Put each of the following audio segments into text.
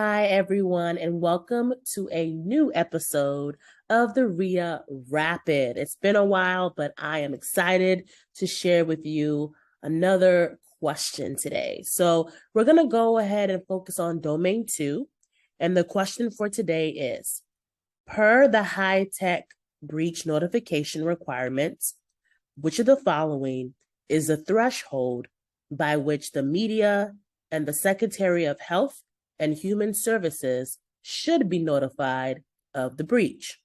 Hi, everyone, and welcome to a new episode of the RHIA Rapid. It's been a while, but I am excited to share with you another question today. So we're going to go ahead and focus on Domain 2. And the question for today is, per the high-tech breach notification requirements, which of the following is the threshold by which the media and the Secretary of Health and Human Services should be notified of the breach?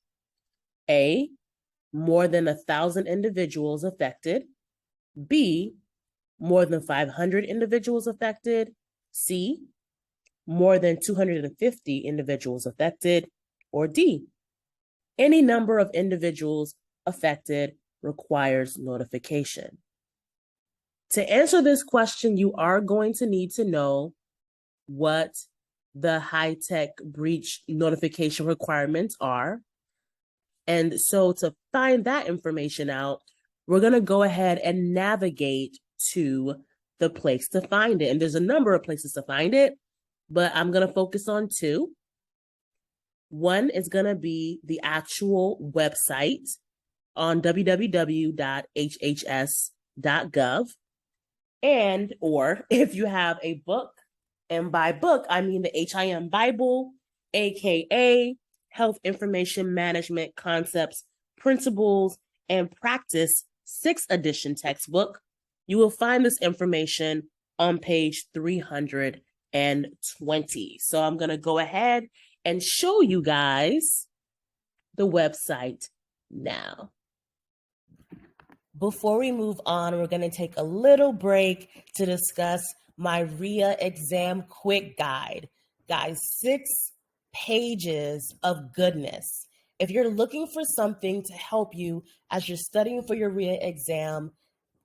A, more than 1,000 individuals affected. B, more than 500 individuals affected. C, more than 250 individuals affected. Or D, any number of individuals affected requires notification. To answer this question, you are going to need to know what the high-tech breach notification requirements are. And so to find that information out, we're going to go ahead and navigate to the place to find it. And there's a number of places to find it, but I'm going to focus on two. One is going to be the actual website on www.hhs.gov. And, or if you have a book, and by book, I mean the HIM Bible, aka Health Information Management Concepts, Principles, and Practice 6th edition textbook, you will find this information on page 320. So I'm going to go ahead and show you guys the website now. Before we move on, we're going to take a little break to discuss my RHIA exam quick guide. Guys, 6 pages of goodness. If you're looking for something to help you as you're studying for your RHIA exam,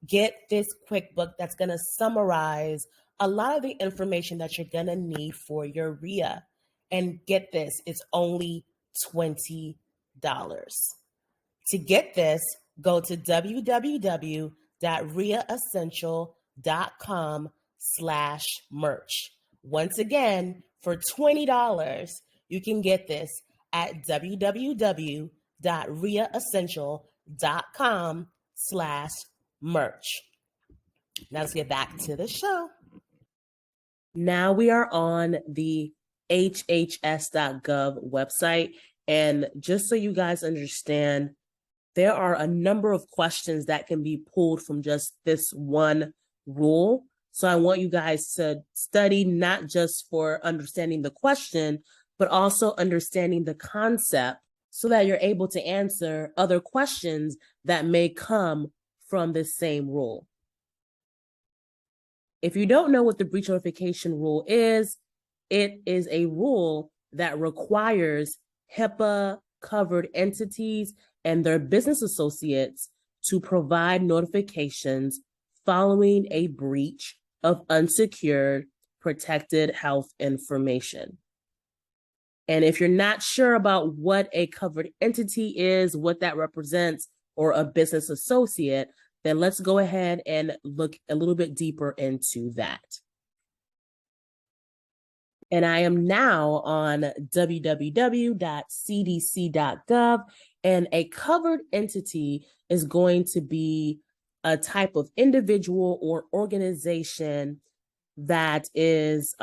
get this quick book that's going to summarize a lot of the information that you're going to need for your RHIA. And get this, it's only $20. To get this, go to www.rhiaessential.com/merch. Once again, for $20, you can get this at www.rhiaessential.com/merch. Now let's get back to the show. Now we are on the hhs.gov website. And just so you guys understand, there are a number of questions that can be pulled from just this one rule. So I want you guys to study not just for understanding the question, but also understanding the concept so that you're able to answer other questions that may come from this same rule. If you don't know what the breach notification rule is, it is a rule that requires HIPAA-covered entities and their business associates to provide notifications following a breach of unsecured protected health information. And if you're not sure about what a covered entity is, what that represents, or a business associate, then let's go ahead and look a little bit deeper into that. And I am now on www.cdc.gov, and a covered entity is going to be a type of individual or organization that is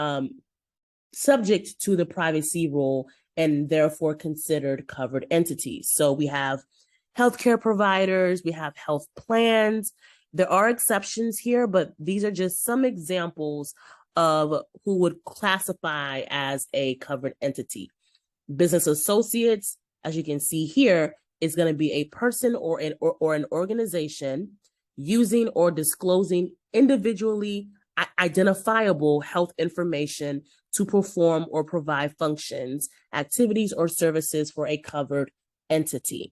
subject to the privacy rule and therefore considered covered entities. So we have healthcare providers, we have health plans. There are exceptions here, but these are just some examples of who would classify as a covered entity. Business associates, as you can see here, is going to be a person or an organization using or disclosing individually identifiable health information to perform or provide functions, activities, or services for a covered entity.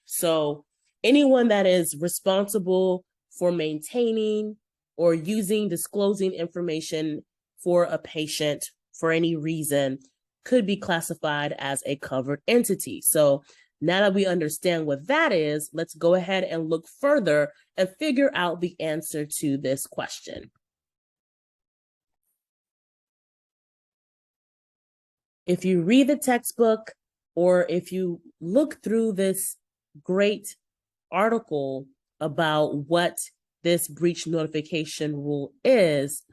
So anyone that is responsible for maintaining or disclosing information for a patient for any reason could be classified as a covered entity. So now that we understand what that is, let's go ahead and look further and figure out the answer to this question. if you read the textbook or if you look through this great article about what this breach notification rule is,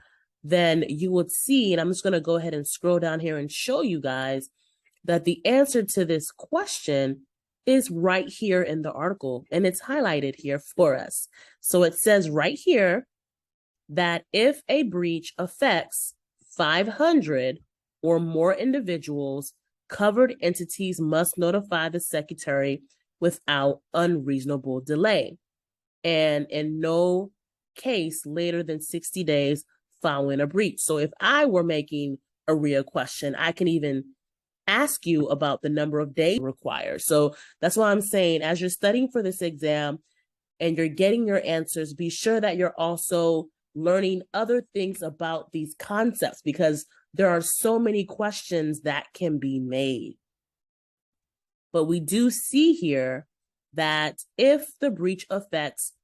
then you would see, and I'm just going to go ahead and scroll down here and show you guys that the answer to this question is right here in the article, and it's highlighted here for us. So it says right here that if a breach affects 500 or more individuals, covered entities must notify the secretary without unreasonable delay, and in no case later than 60 days following a breach. So if I were making a RHIA question, I can even ask you about the number of days required. So that's why I'm saying, as you're studying for this exam and you're getting your answers, be sure that you're also learning other things about these concepts, because there are so many questions that can be made. But we do see here that if the breach affects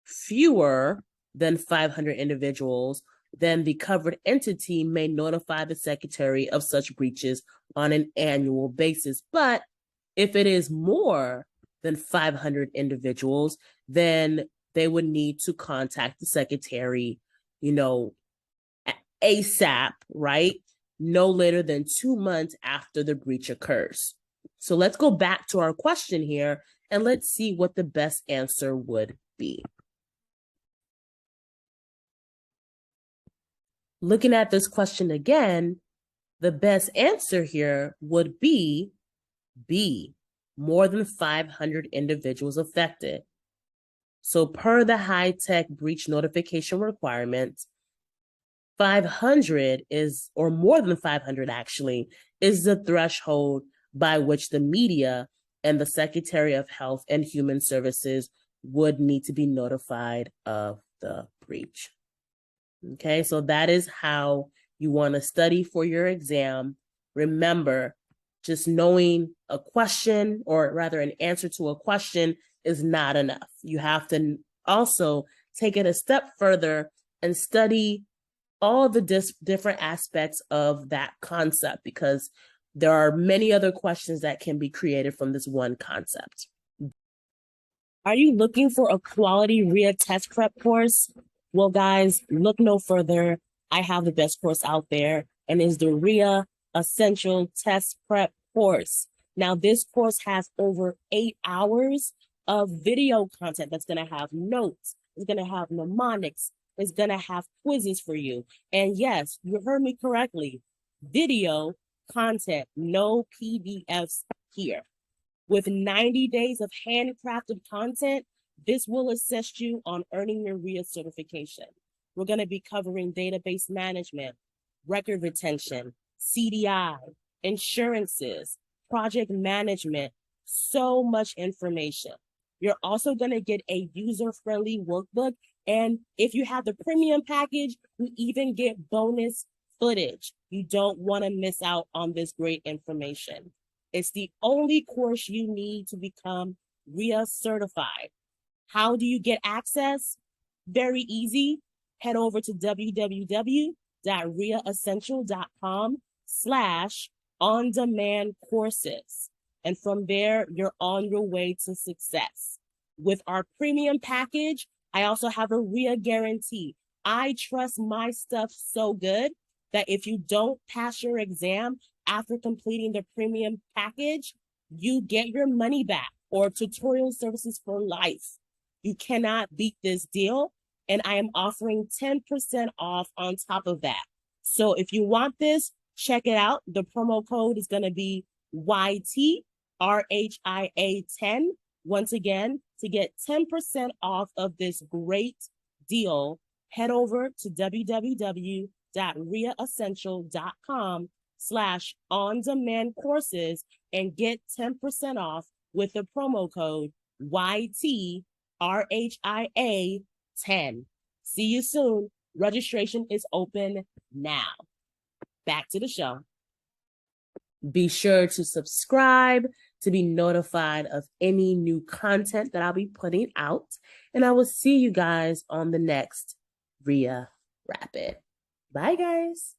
fewer than 500 individuals, then the covered entity may notify the secretary of such breaches on an annual basis. But if it is more than 500 individuals, then they would need to contact the secretary, ASAP, right? No later than 2 months after the breach occurs. So let's go back to our question here and let's see what the best answer would be. Looking at this question again, the best answer here would be B, more than 500 individuals affected. So per the high-tech breach notification requirement, 500 is, or more than 500 actually, is the threshold by which the media and the Secretary of Health and Human Services would need to be notified of the breach. Okay, so that is how you want to study for your exam. Remember, just knowing a question, or rather an answer to a question, is not enough. You have to also take it a step further and study all the different aspects of that concept, because there are many other questions that can be created from this one concept. Are you looking for a quality RHIA test prep course? Well, guys, look no further. I have the best course out there, and it's the RHIA Essential Test Prep course. Now, this course has over 8 hours of video content that's going to have notes. It's going to have mnemonics. It's going to have quizzes for you. And yes, you heard me correctly. Video content, no PDFs here. With 90 days of handcrafted content, this will assist you on earning your RHIA certification. We're going to be covering database management, record retention, CDI, insurances, project management, so much information. You're also going to get a user-friendly workbook. And if you have the premium package, you even get bonus footage. You don't want to miss out on this great information. It's the only course you need to become RHIA certified. How do you get access? Very easy. Head over to www.rhiaessential.com/on-demand courses. And from there, you're on your way to success. With our premium package, I also have a RHIA guarantee. I trust my stuff so good that if you don't pass your exam after completing the premium package, you get your money back, or tutorial services for life. You cannot beat this deal, and I am offering 10% off on top of that. So if you want this, check it out. The promo code is going to be YTRHIA10. Once again, to get 10% off of this great deal, head over to www.rhiaessential.com/on-demand courses and get 10% off with the promo code YTRHIA10. See you soon. Registration is open now. Back to the show. Be sure to subscribe to be notified of any new content that I'll be putting out. And I will see you guys on the next RHIA Rapid. Bye, guys.